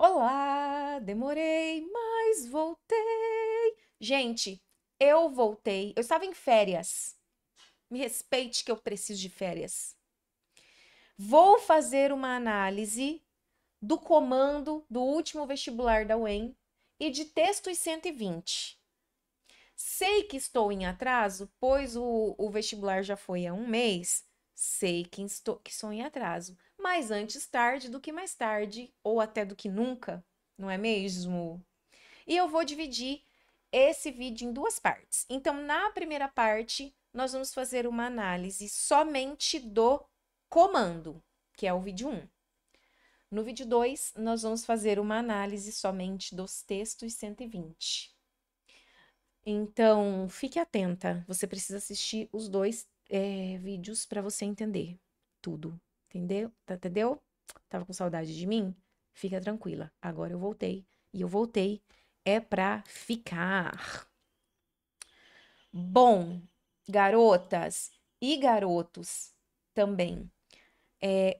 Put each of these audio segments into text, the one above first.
Olá, demorei, mas voltei. Gente, eu voltei. Eu estava em férias. Me respeite que eu preciso de férias. Vou fazer uma análise do comando do último vestibular da UEM e de textos 120. Sei que estou em atraso, pois o vestibular já foi há um mês. Sei que estou em atraso, mas antes tarde do que mais tarde, ou até do que nunca, não é mesmo? E eu vou dividir esse vídeo em duas partes. Então, na primeira parte, nós vamos fazer uma análise somente do comando, que é o vídeo 1. No vídeo 2, nós vamos fazer uma análise somente dos textos 120. Então, fique atenta. Você precisa assistir os dois vídeos para você entender tudo. Entendeu? Entendeu? Tava com saudade de mim? Fica tranquila. Agora eu voltei. E eu voltei é pra ficar. Bom, garotas e garotos também.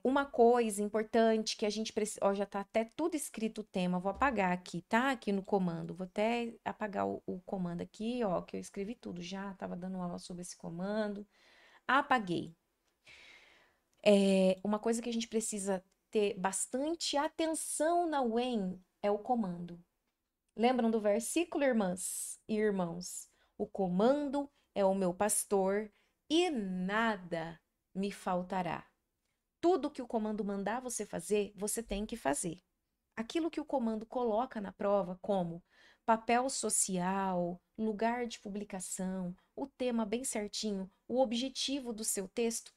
Uma coisa importante que a gente precisa. Ó, já tá até tudo escrito o tema. Vou apagar aqui, tá? Aqui no comando. Vou até apagar o comando aqui, ó, que eu escrevi tudo já. Tava dando aula sobre esse comando. Apaguei. Uma coisa que a gente precisa ter bastante atenção na UEM é o comando. Lembram do versículo, irmãs e irmãos? O comando é o meu pastor e nada me faltará. Tudo que o comando mandar você fazer, você tem que fazer. Aquilo que o comando coloca na prova, como papel social, lugar de publicação, o tema bem certinho, o objetivo do seu texto,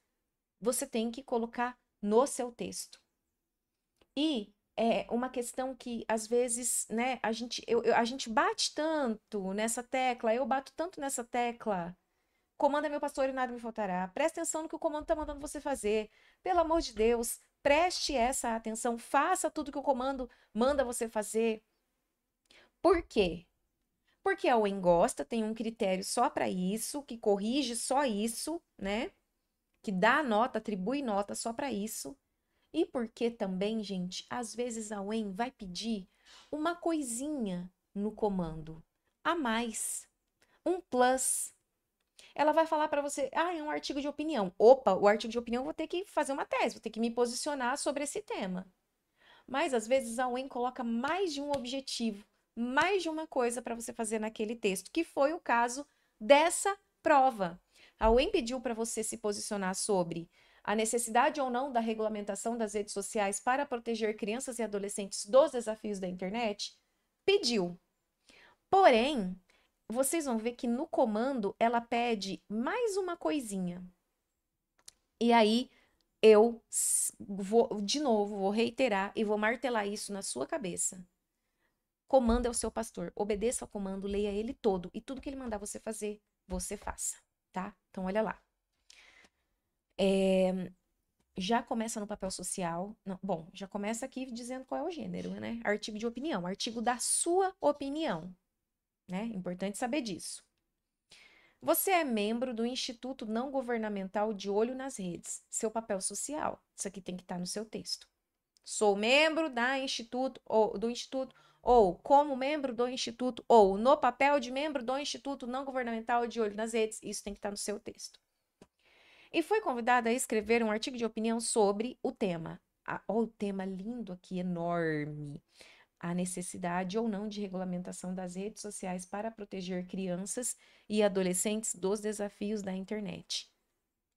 você tem que colocar no seu texto. E é uma questão que, às vezes, né, a gente bate tanto nessa tecla, eu bato tanto nessa tecla. Comanda meu pastor e nada me faltará. Presta atenção no que o comando está mandando você fazer. Pelo amor de Deus, preste essa atenção. Faça tudo que o comando manda você fazer. Por quê? Porque a UEM gosta, tem um critério só para isso, que corrige só isso, né? Que dá nota, atribui nota só para isso. E porque também, gente, às vezes a UEM vai pedir uma coisinha no comando a mais, um plus. Ela vai falar para você, é um artigo de opinião. Opa, o artigo de opinião eu vou ter que fazer uma tese, vou ter que me posicionar sobre esse tema. Mas às vezes a UEM coloca mais de um objetivo, mais de uma coisa para você fazer naquele texto, que foi o caso dessa prova. A UEM pediu para você se posicionar sobre a necessidade ou não da regulamentação das redes sociais para proteger crianças e adolescentes dos desafios da internet. Pediu. Porém, vocês vão ver que no comando ela pede mais uma coisinha. E aí eu vou, de novo, vou reiterar e vou martelar isso na sua cabeça. Comando é o seu pastor. Obedeça ao comando, leia ele todo. E tudo que ele mandar você fazer, você faça, tá? Então, olha lá. Já começa no papel social. Não, bom, já começa aqui dizendo qual é o gênero, né? Artigo de opinião. Artigo da sua opinião, né? Importante saber disso. Você é membro do Instituto Não Governamental de Olho nas Redes. Seu papel social. Isso aqui tem que estar no seu texto. Sou membro do Instituto, ou como membro do Instituto, ou no papel de membro do Instituto Não Governamental de Olho nas Redes. Isso tem que estar no seu texto. E foi convidada a escrever um artigo de opinião sobre o tema. O tema lindo aqui, enorme. A necessidade ou não de regulamentação das redes sociais para proteger crianças e adolescentes dos desafios da internet.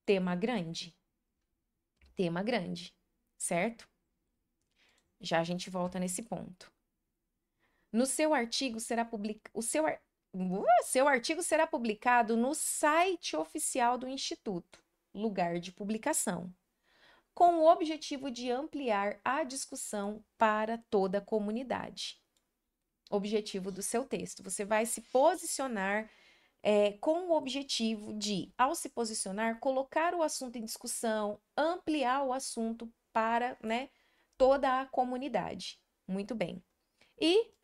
Tema grande? Tema grande, certo? Já a gente volta nesse ponto. No seu artigo será publicado. Seu artigo será publicado no site oficial do Instituto, lugar de publicação, com o objetivo de ampliar a discussão para toda a comunidade. Objetivo do seu texto. Você vai se posicionar com o objetivo de, ao se posicionar, colocar o assunto em discussão, ampliar o assunto para, né, toda a comunidade. Muito bem. E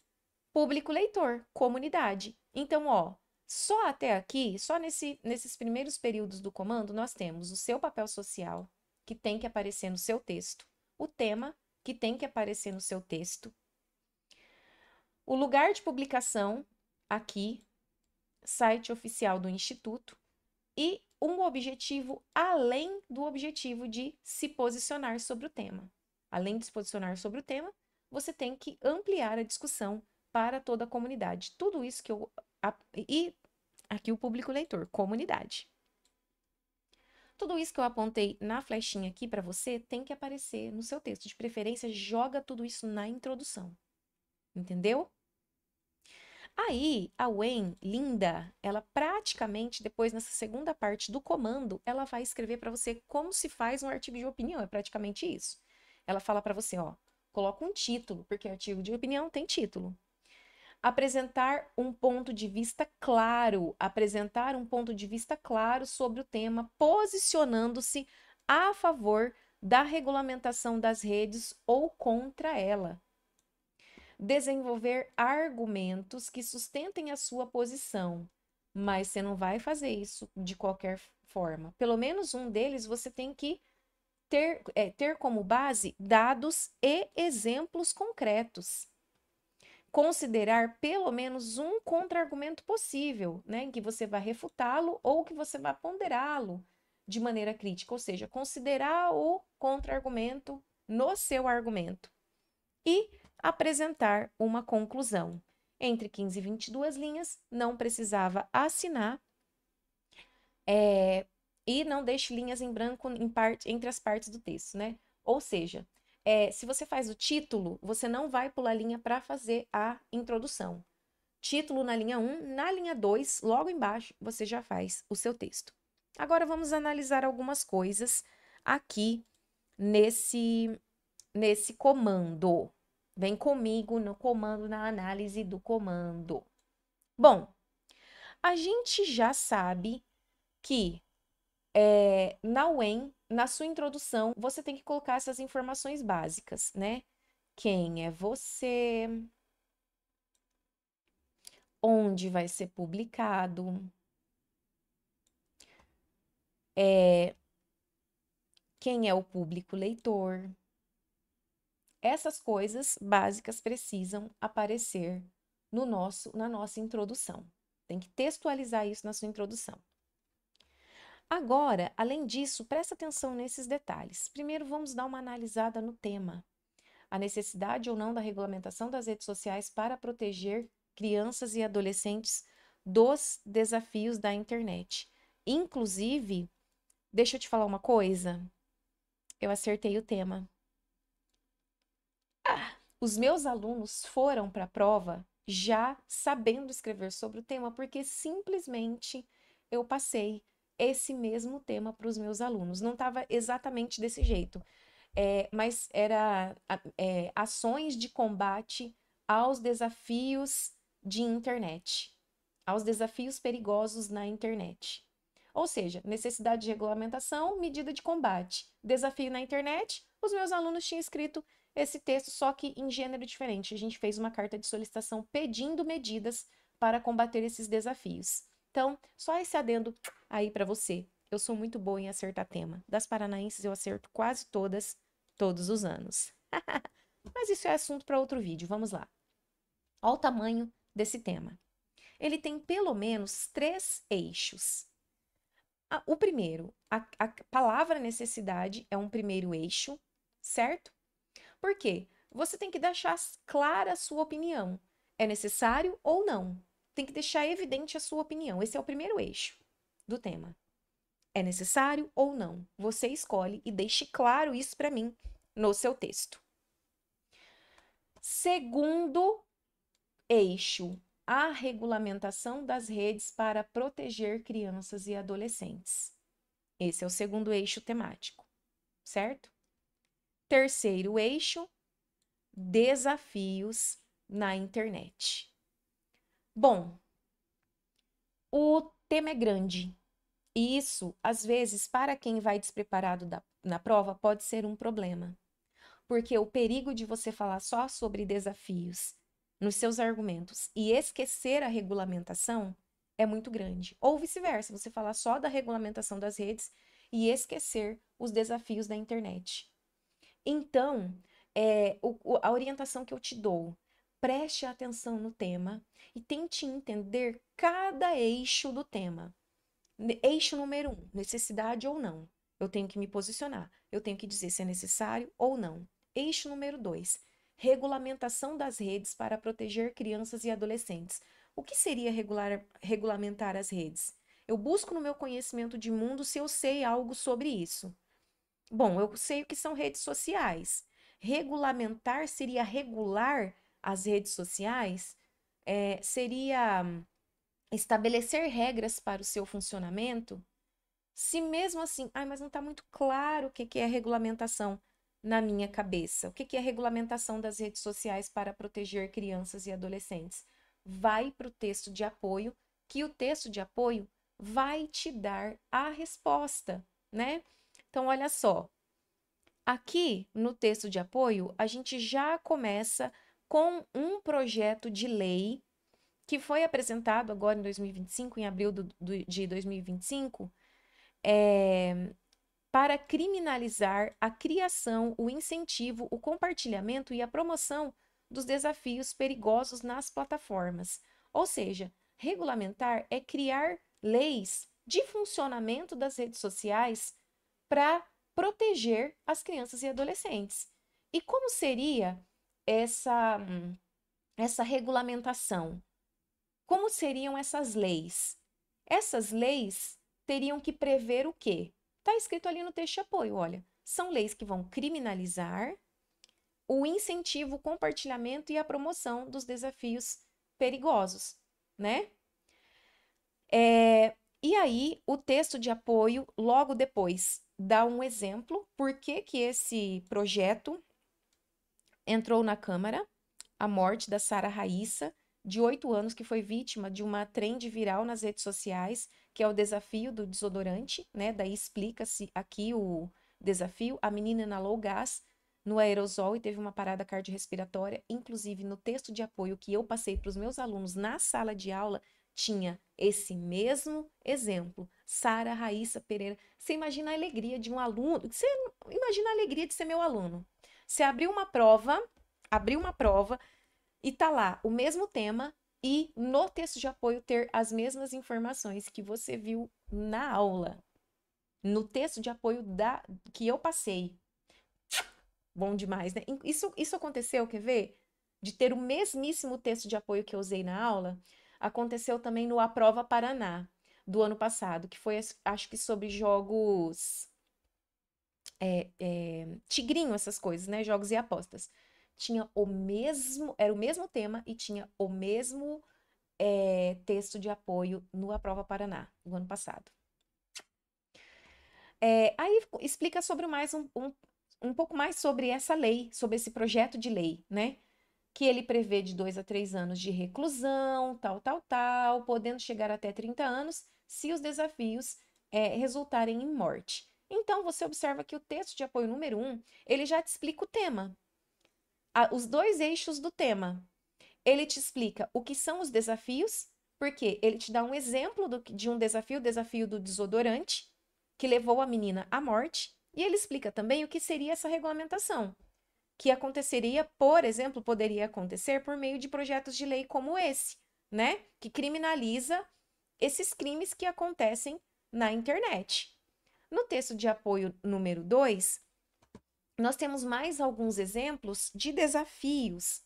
público leitor, comunidade. Então, ó, só até aqui, só nesses primeiros períodos do comando, nós temos o seu papel social, que tem que aparecer no seu texto, o tema, que tem que aparecer no seu texto, O lugar de publicação, aqui, site oficial do Instituto, e um objetivo além do objetivo de se posicionar sobre o tema. Além de se posicionar sobre o tema, você tem que ampliar a discussão para toda a comunidade. Tudo isso que eu... E aqui o público leitor, comunidade. Tudo isso que eu apontei na flechinha aqui para você tem que aparecer no seu texto. De preferência, joga tudo isso na introdução. Entendeu? Aí, a Wayne, linda, ela praticamente, depois nessa segunda parte do comando, ela vai escrever para você como se faz um artigo de opinião, é praticamente isso. Ela fala para você, ó, coloca um título, porque artigo de opinião tem título. Apresentar um ponto de vista claro, apresentar um ponto de vista claro sobre o tema, posicionando-se a favor da regulamentação das redes ou contra ela. Desenvolver argumentos que sustentem a sua posição, mas você não vai fazer isso de qualquer forma. Pelo menos um deles você tem que ter como base dados e exemplos concretos. Considerar pelo menos um contra-argumento possível, né, em que você vai refutá-lo ou que você vai ponderá-lo de maneira crítica, ou seja, considerar o contra-argumento no seu argumento. E apresentar uma conclusão. Entre 15 e 22 linhas, não precisava assinar, e não deixe linhas em branco entre as partes do texto, né? Ou seja, se você faz o título, você não vai pular linha para fazer a introdução. Título na linha 1, na linha 2, logo embaixo, você já faz o seu texto. Agora vamos analisar algumas coisas aqui nesse comando. Vem comigo no comando, na análise do comando. Bom, a gente já sabe que na UEM, na sua introdução, você tem que colocar essas informações básicas, né? Quem é você? Onde vai ser publicado? Quem é o público leitor? Essas coisas básicas precisam aparecer na nossa introdução. Tem que textualizar isso na sua introdução. Agora, além disso, presta atenção nesses detalhes. Primeiro, vamos dar uma analisada no tema. A necessidade ou não da regulamentação das redes sociais para proteger crianças e adolescentes dos desafios da internet. Inclusive, deixa eu te falar uma coisa. Eu acertei o tema. Os meus alunos foram para a prova já sabendo escrever sobre o tema, porque simplesmente eu passei esse mesmo tema para os meus alunos. Não estava exatamente desse jeito, mas era ações de combate aos desafios de internet, aos desafios perigosos na internet. Ou seja, necessidade de regulamentação, medida de combate, desafio na internet. Os meus alunos tinham escrito esse texto, só que em gênero diferente. A gente fez uma carta de solicitação pedindo medidas para combater esses desafios. Então, só esse adendo aí para você. Eu sou muito boa em acertar tema. Das paranaenses eu acerto quase todas, todos os anos. Mas isso é assunto para outro vídeo. Vamos lá. Olha o tamanho desse tema. Ele tem pelo menos 3 eixos. O primeiro, a palavra necessidade é um primeiro eixo, certo? Por quê? Você tem que deixar clara a sua opinião. É necessário ou não? Tem que deixar evidente a sua opinião. Esse é o primeiro eixo do tema. É necessário ou não? Você escolhe e deixe claro isso para mim no seu texto. Segundo eixo, a regulamentação das redes para proteger crianças e adolescentes. Esse é o segundo eixo temático, certo? Terceiro eixo, desafios na internet. Bom, o tema é grande. E isso, às vezes, para quem vai despreparado na prova, pode ser um problema. Porque o perigo de você falar só sobre desafios nos seus argumentos e esquecer a regulamentação é muito grande. Ou vice-versa, você falar só da regulamentação das redes e esquecer os desafios da internet. Então, a orientação que eu te dou, preste atenção no tema e tente entender cada eixo do tema. Eixo número 1, necessidade ou não. Eu tenho que me posicionar. Eu tenho que dizer se é necessário ou não. Eixo número 2, regulamentação das redes para proteger crianças e adolescentes. O que seria regulamentar as redes? Eu busco no meu conhecimento de mundo se eu sei algo sobre isso. Bom, eu sei o que são redes sociais. Regulamentar seria regular as redes sociais? Seria estabelecer regras para o seu funcionamento? Se mesmo assim, mas não está muito claro o que é regulamentação na minha cabeça. O que é regulamentação das redes sociais para proteger crianças e adolescentes? Vai para o texto de apoio, que o texto de apoio vai te dar a resposta, né? Então, olha só. Aqui no texto de apoio, a gente já começa com um projeto de lei que foi apresentado agora em 2025, em abril de 2025, para criminalizar a criação, o incentivo, o compartilhamento e a promoção dos desafios perigosos nas plataformas. Ou seja, regulamentar é criar leis de funcionamento das redes sociais para proteger as crianças e adolescentes. E como seria essa regulamentação? Como seriam essas leis? Essas leis teriam que prever o quê? Está escrito ali no texto de apoio, olha. São leis que vão criminalizar o incentivo, o compartilhamento e a promoção dos desafios perigosos, né? E aí, o texto de apoio, logo depois, dá um exemplo por que esse projeto entrou na Câmara, a morte da Sara Raissa, de 8 anos, que foi vítima de uma trend viral nas redes sociais, que é o desafio do desodorante, né? Daí explica-se aqui o desafio. A menina inalou gás no aerosol e teve uma parada cardiorrespiratória. Inclusive, no texto de apoio que eu passei para os meus alunos na sala de aula, tinha esse mesmo exemplo. Sara Raissa Pereira. Você imagina a alegria de um aluno? Você imagina a alegria de ser meu aluno. Você abriu uma prova e tá lá o mesmo tema e no texto de apoio ter as mesmas informações que você viu na aula. No texto de apoio que eu passei. Bom demais, né? Isso aconteceu, quer ver? De ter o mesmíssimo texto de apoio que eu usei na aula, aconteceu também no Aprova Paraná, do ano passado, que foi, acho que sobre jogos... tigrinho, essas coisas, né? Jogos e apostas. Era o mesmo tema e tinha o mesmo texto de apoio no Aprova Paraná, do ano passado. Aí explica sobre um pouco mais sobre essa lei, sobre esse projeto de lei, né? Que ele prevê de 2 a 3 anos de reclusão, tal, podendo chegar até 30 anos, se os desafios resultarem em morte. Então, você observa que o texto de apoio número 1, ele já te explica o tema, os 2 eixos do tema. Ele te explica o que são os desafios, porque ele te dá um exemplo de um desafio, o desafio do desodorante, que levou a menina à morte, e ele explica também o que seria essa regulamentação, que aconteceria, por exemplo, poderia acontecer por meio de projetos de lei como esse, né? Que criminaliza esses crimes que acontecem na internet. No texto de apoio número 2, nós temos mais alguns exemplos de desafios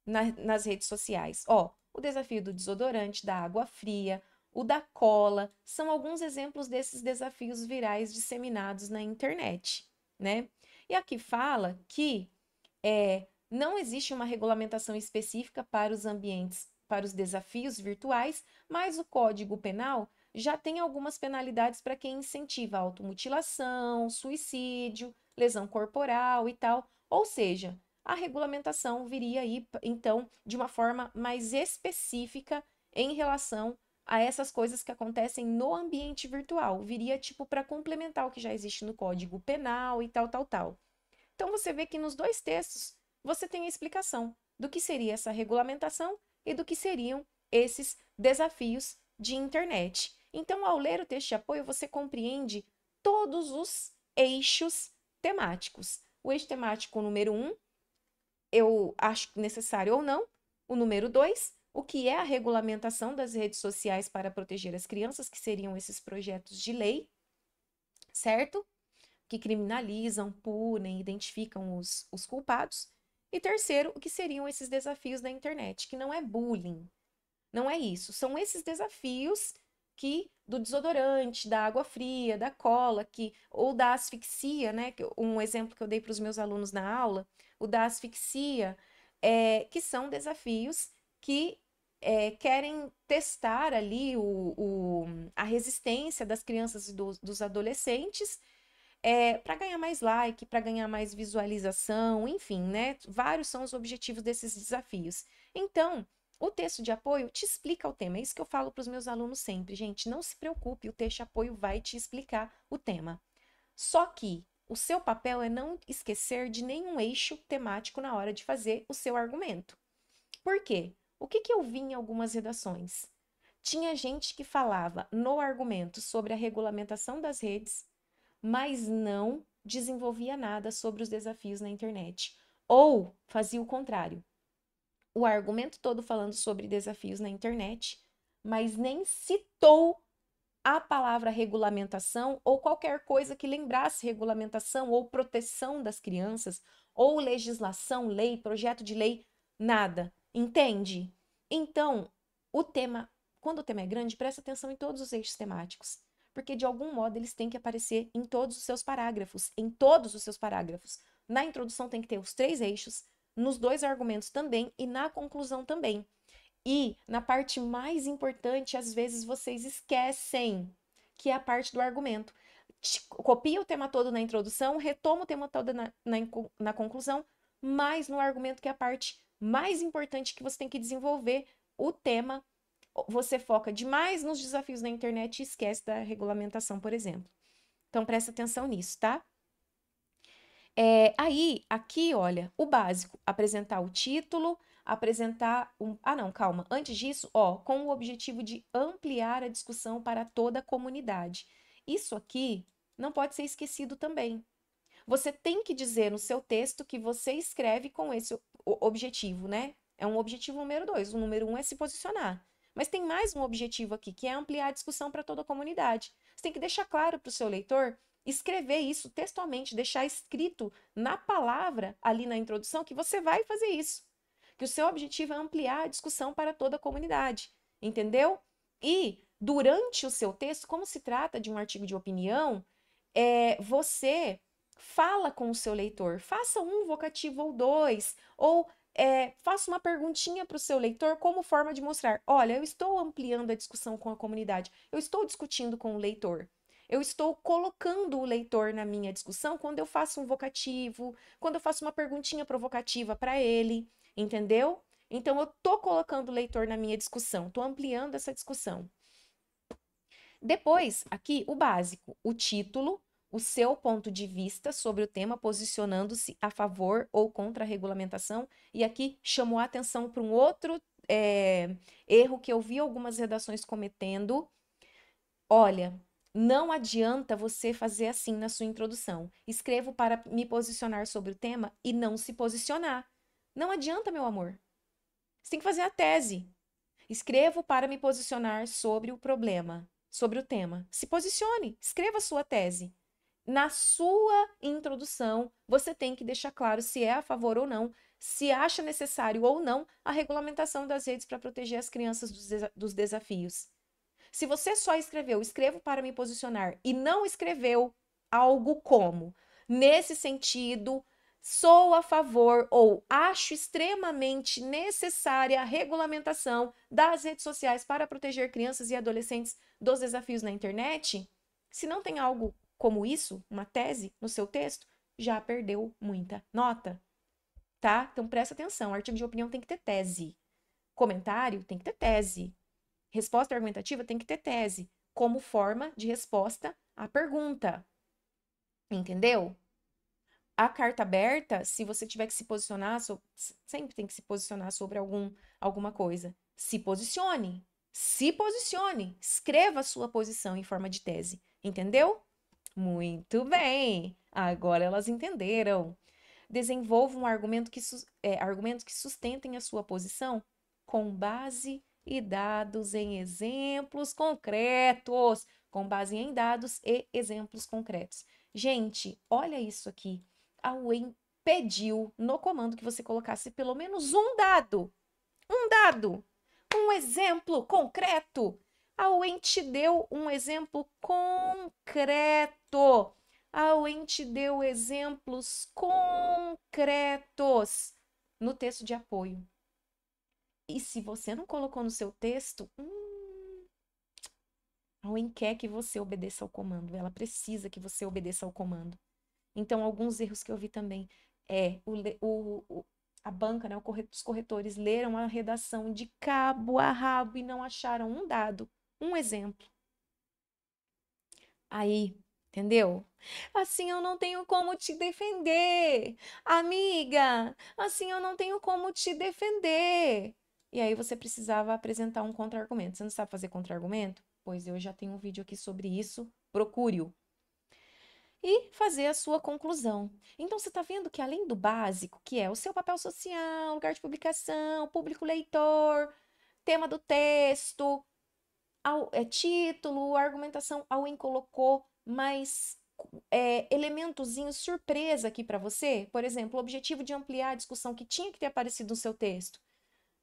nas redes sociais. O desafio do desodorante, da água fria, o da cola, são alguns exemplos desses desafios virais disseminados na internet, né? E aqui fala que não existe uma regulamentação específica para os ambientes, para os desafios virtuais, mas o Código Penal já tem algumas penalidades para quem incentiva a automutilação, suicídio, lesão corporal e tal. Ou seja, a regulamentação viria aí, então, de uma forma mais específica em relação a essas coisas que acontecem no ambiente virtual. Viria, tipo, para complementar o que já existe no Código Penal e tal. Então, você vê que nos 2 textos você tem a explicação do que seria essa regulamentação e do que seriam esses desafios de internet. Então, ao ler o texto de apoio, você compreende todos os eixos temáticos. O eixo temático número 1, eu acho necessário ou não. O número 2, o que é a regulamentação das redes sociais para proteger as crianças, que seriam esses projetos de lei, certo? Que criminalizam, punem, identificam os culpados. E terceiro, o que seriam esses desafios da internet, que não é bullying, não é isso, são esses desafios que do desodorante, da água fria, da cola, que ou da asfixia, né? Um exemplo que eu dei para os meus alunos na aula, o da asfixia, que são desafios que querem testar ali a resistência das crianças e dos adolescentes para ganhar mais like, para ganhar mais visualização, enfim, né? Vários são os objetivos desses desafios. Então, o texto de apoio te explica o tema. É isso que eu falo para os meus alunos sempre, gente. Não se preocupe, o texto de apoio vai te explicar o tema. Só que o seu papel é não esquecer de nenhum eixo temático na hora de fazer o seu argumento. Por quê? O que eu vi em algumas redações? Tinha gente que falava no argumento sobre a regulamentação das redes, mas não desenvolvia nada sobre os desafios na internet. Ou fazia o contrário. O argumento todo falando sobre desafios na internet, mas nem citou a palavra regulamentação ou qualquer coisa que lembrasse regulamentação ou proteção das crianças, ou legislação, lei, projeto de lei, nada. Entende? Então, quando o tema é grande, presta atenção em todos os eixos temáticos, porque de algum modo eles têm que aparecer em todos os seus parágrafos, em todos os seus parágrafos. Na introdução tem que ter os 3 eixos, nos 2 argumentos também e na conclusão também. E na parte mais importante, às vezes vocês esquecem, que é a parte do argumento. Copia o tema todo na introdução, retoma o tema todo na conclusão, mas no argumento, que é a parte mais importante que você tem que desenvolver o tema, você foca demais nos desafios na internet e esquece da regulamentação, por exemplo. Então, presta atenção nisso, tá? Aí, aqui, olha, o básico, apresentar o título, apresentar um... Ah, não, calma. Antes disso, ó, com o objetivo de ampliar a discussão para toda a comunidade. Isso aqui não pode ser esquecido também. Você tem que dizer no seu texto que você escreve com esse objetivo, né? É um objetivo número 2. O número 1 é se posicionar. Mas tem mais um objetivo aqui, que é ampliar a discussão para toda a comunidade. Você tem que deixar claro para o seu leitor, escrever isso textualmente, deixar escrito na palavra ali na introdução que você vai fazer isso. Que o seu objetivo é ampliar a discussão para toda a comunidade. Entendeu? E durante o seu texto, como se trata de um artigo de opinião, você fala com o seu leitor, faça um vocativo ou 2, ou faça uma perguntinha para o seu leitor como forma de mostrar: olha, eu estou ampliando a discussão com a comunidade, eu estou discutindo com o leitor. Eu estou colocando o leitor na minha discussão quando eu faço um vocativo, quando eu faço uma perguntinha provocativa para ele, entendeu? Então, eu estou colocando o leitor na minha discussão, estou ampliando essa discussão. Depois, aqui, o básico, o título, o seu ponto de vista sobre o tema, posicionando-se a favor ou contra a regulamentação. E aqui chamou a atenção para um outro erro que eu vi algumas redações cometendo. Olha, não adianta você fazer assim na sua introdução. Escrevo para me posicionar sobre o tema e não se posicionar. Não adianta, meu amor. Você tem que fazer a tese. Escrevo para me posicionar sobre o problema, sobre o tema. Se posicione, escreva a sua tese. Na sua introdução, você tem que deixar claro se é a favor ou não, se acha necessário ou não a regulamentação das redes para proteger as crianças dos desafios. Se você só escreveu, escrevo para me posicionar, e não escreveu algo como, nesse sentido, sou a favor ou acho extremamente necessária a regulamentação das redes sociais para proteger crianças e adolescentes dos desafios na internet, se não tem algo como isso, uma tese no seu texto, já perdeu muita nota, tá? Então presta atenção, artigo de opinião tem que ter tese. Comentário tem que ter tese. Resposta argumentativa tem que ter tese, como forma de resposta à pergunta. Entendeu? A carta aberta, se você tiver que se posicionar, sempre tem que se posicionar sobre alguma coisa. Se posicione. Se posicione. Escreva a sua posição em forma de tese. Entendeu? Muito bem. Agora elas entenderam. Desenvolva um argumentos que sustentem a sua posição com base e dados em exemplos concretos. Com base em dados e exemplos concretos. Gente, olha isso aqui. A UEM pediu no comando que você colocasse pelo menos um dado, um exemplo concreto. A UEM te deu um exemplo concreto. A UEM te deu exemplos concretos no texto de apoio. E se você não colocou no seu texto, a UEM quer que você obedeça ao comando. Ela precisa que você obedeça ao comando. Então, alguns erros que eu vi também é a banca, né, os corretores leram a redação de cabo a rabo e não acharam um dado, um exemplo. Aí, entendeu? Assim eu não tenho como te defender, amiga. Assim eu não tenho como te defender. E aí você precisava apresentar um contra-argumento. Você não sabe fazer contra-argumento? Pois eu já tenho um vídeo aqui sobre isso. Procure-o e fazer a sua conclusão. Então, você está vendo que além do básico, que é o seu papel social, lugar de publicação, público leitor, tema do texto, título, argumentação, a UEM colocou mais elementozinhos surpresa aqui para você. Por exemplo, o objetivo de ampliar a discussão que tinha que ter aparecido no seu texto.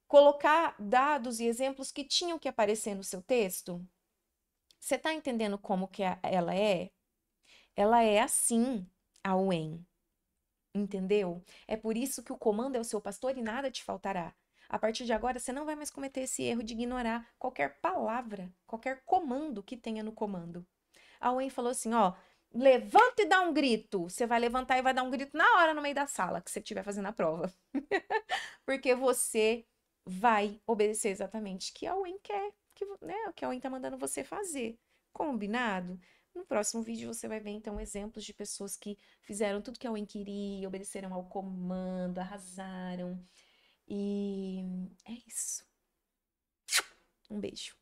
Colocar dados e exemplos que tinham que aparecer no seu texto. Você está entendendo como que ela é? Ela é assim, a UEM, entendeu? É por isso que o comando é o seu pastor e nada te faltará. A partir de agora, você não vai mais cometer esse erro de ignorar qualquer palavra, qualquer comando que tenha no comando. A UEM falou assim, ó, levanta e dá um grito. Você vai levantar e vai dar um grito na hora no meio da sala que você estiver fazendo a prova. Porque você vai obedecer exatamente o que a UEM quer, o que a UEM tá mandando você fazer. Combinado? No próximo vídeo você vai ver, então, exemplos de pessoas que fizeram tudo que a UEM queria, obedeceram ao comando, arrasaram. E é isso. Um beijo.